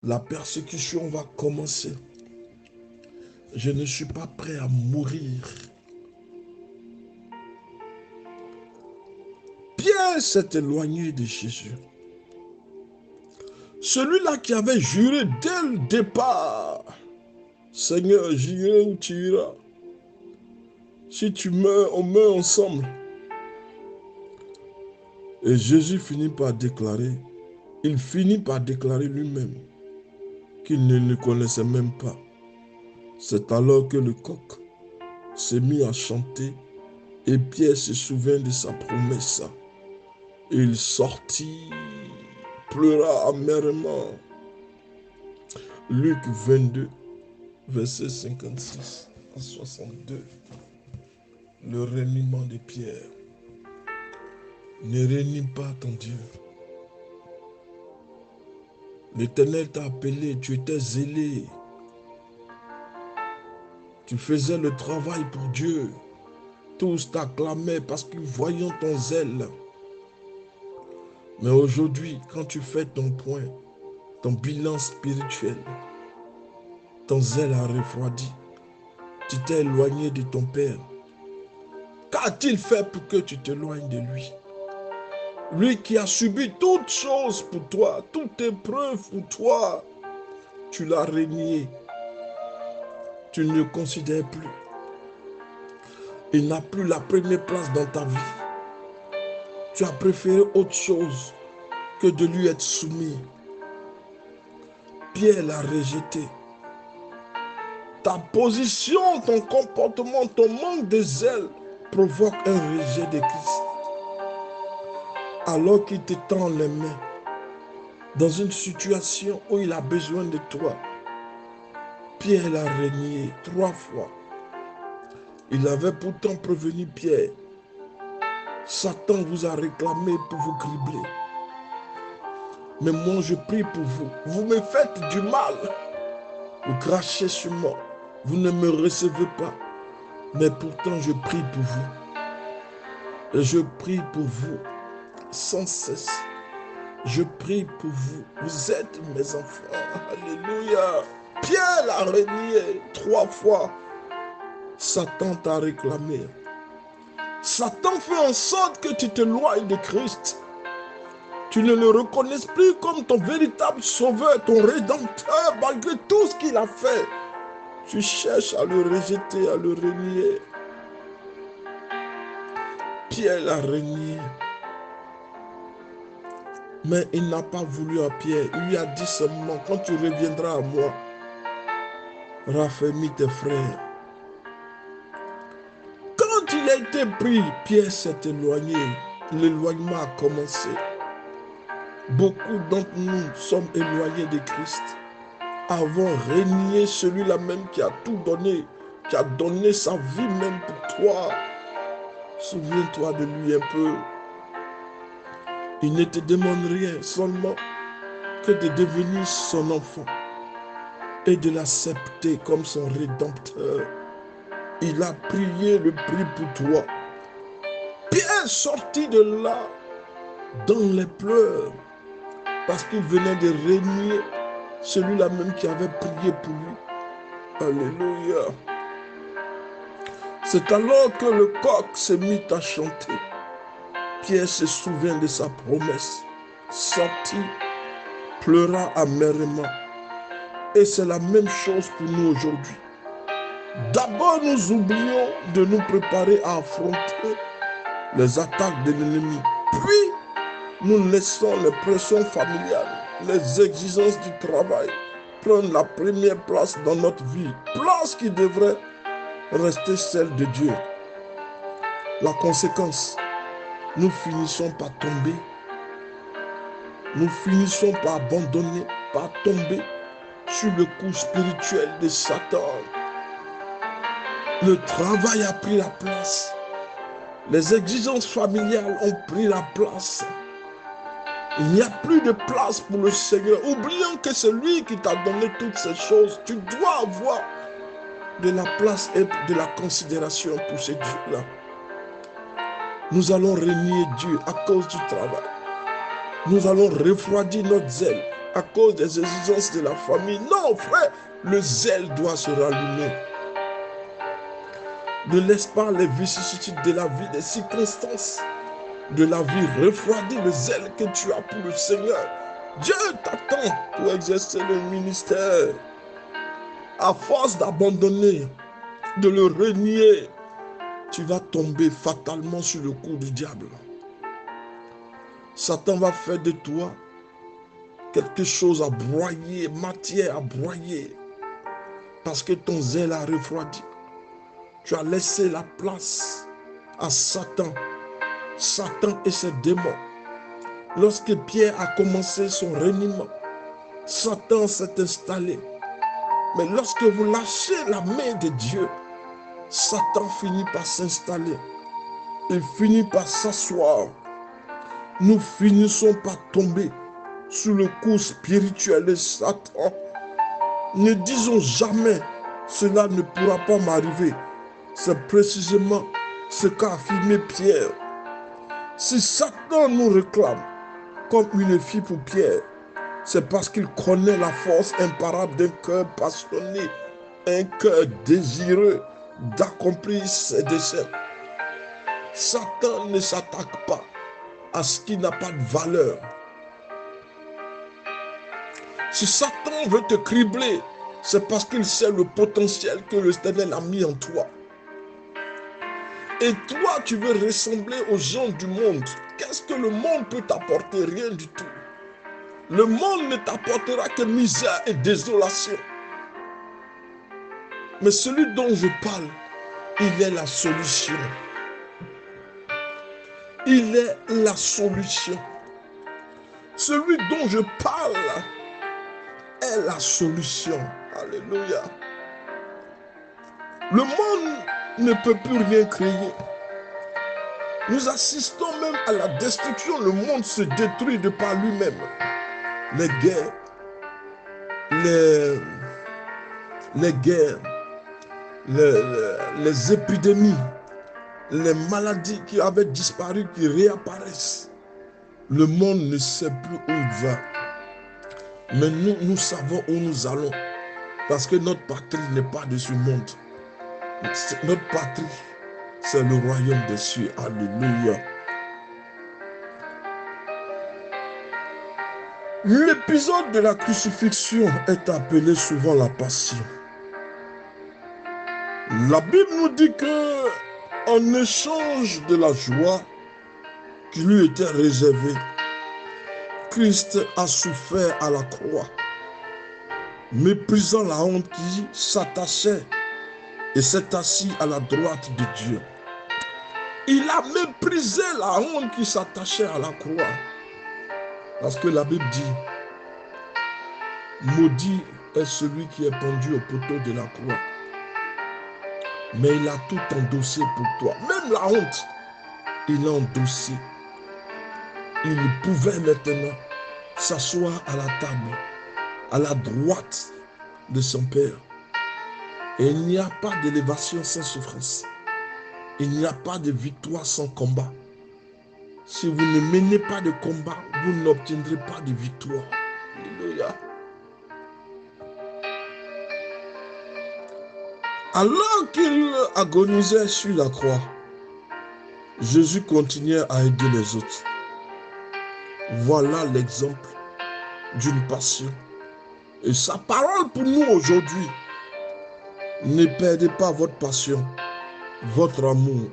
La persécution va commencer. Je ne suis pas prêt à mourir. Pierre s'est éloigné de Jésus. Celui-là qui avait juré dès le départ, Seigneur, j'irai où tu iras. Si tu meurs, on meurt ensemble. Et Jésus il finit par déclarer lui-même qu'il ne le connaissait même pas. C'est alors que le coq s'est mis à chanter et Pierre se souvint de sa promesse. Il sortit, pleura amèrement. Luc 22, verset 56 à 62. Le reniement de Pierre. Ne renie pas ton Dieu. L'Éternel t'a appelé, tu étais zélé. Tu faisais le travail pour Dieu. Tous t'acclamaient parce qu'ils voyaient ton zèle. Mais aujourd'hui, quand tu fais ton point, ton bilan spirituel, ton zèle a refroidi. Tu t'es éloigné de ton Père. Qu'a-t-il fait pour que tu t'éloignes de lui? Lui qui a subi toutes choses pour toi, toute épreuve pour toi, tu l'as renié. Tu ne le considères plus. Il n'a plus la première place dans ta vie. Tu as préféré autre chose que de lui être soumis. Pierre l'a rejeté. Ta position, ton comportement, ton manque de zèle provoque un rejet de Christ. Alors qu'il te tend les mains dans une situation où il a besoin de toi, Pierre l'a renié 3 fois. Il avait pourtant prévenu Pierre. Satan vous a réclamé pour vous cribler. Mais moi je prie pour vous. Vous me faites du mal. Vous crachez sur moi. Vous ne me recevez pas. Mais pourtant je prie pour vous. Et je prie pour vous sans cesse. Je prie pour vous. Vous êtes mes enfants. Alléluia. Pierre l'a renié 3 fois. Satan t'a réclamé. Satan fait en sorte que tu t'éloignes de Christ. Tu ne le reconnaisses plus comme ton véritable sauveur, ton rédempteur, malgré tout ce qu'il a fait. Tu cherches à le rejeter, à le renier. Pierre l'a renié. Mais il n'a pas voulu à Pierre. Il lui a dit seulement, quand tu reviendras à moi, raffermis tes frères. Quand il a été pris, Pierre s'est éloigné. L'éloignement a commencé. Beaucoup d'entre nous sommes éloignés de Christ. Avons renié celui-là même qui a tout donné, qui a donné sa vie même pour toi. Souviens-toi de lui un peu. Il ne te demande rien, seulement que de devenir son enfant et de l'accepter comme son rédempteur. Il a payé le prix pour toi. Pierre sortit de là dans les pleurs parce qu'il venait de renier celui-là même qui avait prié pour lui. Alléluia. C'est alors que le coq s'est mis à chanter. Pierre se souvient de sa promesse. Sortit, pleura amèrement. Et c'est la même chose pour nous aujourd'hui. D'abord, nous oublions de nous préparer à affronter les attaques de l'ennemi. Puis, nous laissons les pressions familiales, les exigences du travail prendre la première place dans notre vie. Place qui devrait rester celle de Dieu. La conséquence, nous finissons par tomber. Nous finissons par abandonner, par tomber sur le coup spirituel de Satan. Le travail a pris la place. Les exigences familiales ont pris la place. Il n'y a plus de place pour le Seigneur. Oublions que c'est lui qui t'a donné toutes ces choses. Tu dois avoir de la place et de la considération pour ce Dieu-là. Nous allons renier Dieu à cause du travail. Nous allons refroidir notre zèle à cause des exigences de la famille. Non, frère, le zèle doit se rallumer. Ne laisse pas les vicissitudes de la vie, les circonstances de la vie refroidir le zèle que tu as pour le Seigneur. Dieu t'attend pour exercer le ministère. À force d'abandonner, de le renier, tu vas tomber fatalement sur le coup du diable. Satan va faire de toi quelque chose à broyer, matière à broyer, parce que ton zèle a refroidi. Tu as laissé la place à Satan, Satan et ses démons. Lorsque Pierre a commencé son reniement, Satan s'est installé. Mais lorsque vous lâchez la main de Dieu, Satan finit par s'installer. Il finit par s'asseoir. Nous finissons par tomber sous le coup spirituel de Satan. Ne disons jamais, cela ne pourra pas m'arriver. C'est précisément ce qu'a affirmé Pierre. Si Satan nous réclame comme une fille pour Pierre, c'est parce qu'il connaît la force imparable d'un cœur passionné, un cœur désireux d'accomplir ses desseins. Satan ne s'attaque pas à ce qui n'a pas de valeur. Si Satan veut te cribler, c'est parce qu'il sait le potentiel que l'Éternel a mis en toi. Et toi, tu veux ressembler aux gens du monde. Qu'est-ce que le monde peut t'apporter? Rien du tout. Le monde ne t'apportera que misère et désolation. Mais celui dont je parle, il est la solution. Il est la solution. Celui dont je parle est la solution. Alléluia. Le monde ne peut plus rien créer. Nous assistons même à la destruction. Le monde se détruit de par lui-même. Les guerres, les épidémies, les maladies qui avaient disparu, qui réapparaissent. Le monde ne sait plus où il va. Mais nous savons où nous allons. Parce que notre patrie n'est pas de ce monde. Notre patrie, c'est le royaume des cieux. Alléluia. L'épisode de la crucifixion est appelé souvent la passion. La Bible nous dit que, en échange de la joie qui lui était réservée, Christ a souffert à la croix, méprisant la honte qui s'attachait et s'est assis à la droite de Dieu. Il a méprisé la honte qui s'attachait à la croix. Parce que la Bible dit, maudit est celui qui est pendu au poteau de la croix. Mais il a tout endossé pour toi. Même la honte, il a endossé. Il pouvait maintenant s'asseoir à la table, à la droite de son Père. Et il n'y a pas d'élévation sans souffrance. Il n'y a pas de victoire sans combat. Si vous ne menez pas de combat, vous n'obtiendrez pas de victoire. Alléluia. Alors qu'il agonisait sur la croix, Jésus continuait à aider les autres. Voilà l'exemple d'une passion. Et sa parole pour nous aujourd'hui, ne perdez pas votre passion, votre amour,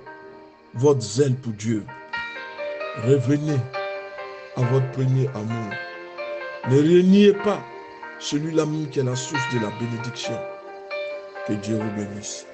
votre zèle pour Dieu. Revenez à votre premier amour. Ne reniez pas celui-là même qui est la source de la bénédiction. Que Dieu vous bénisse.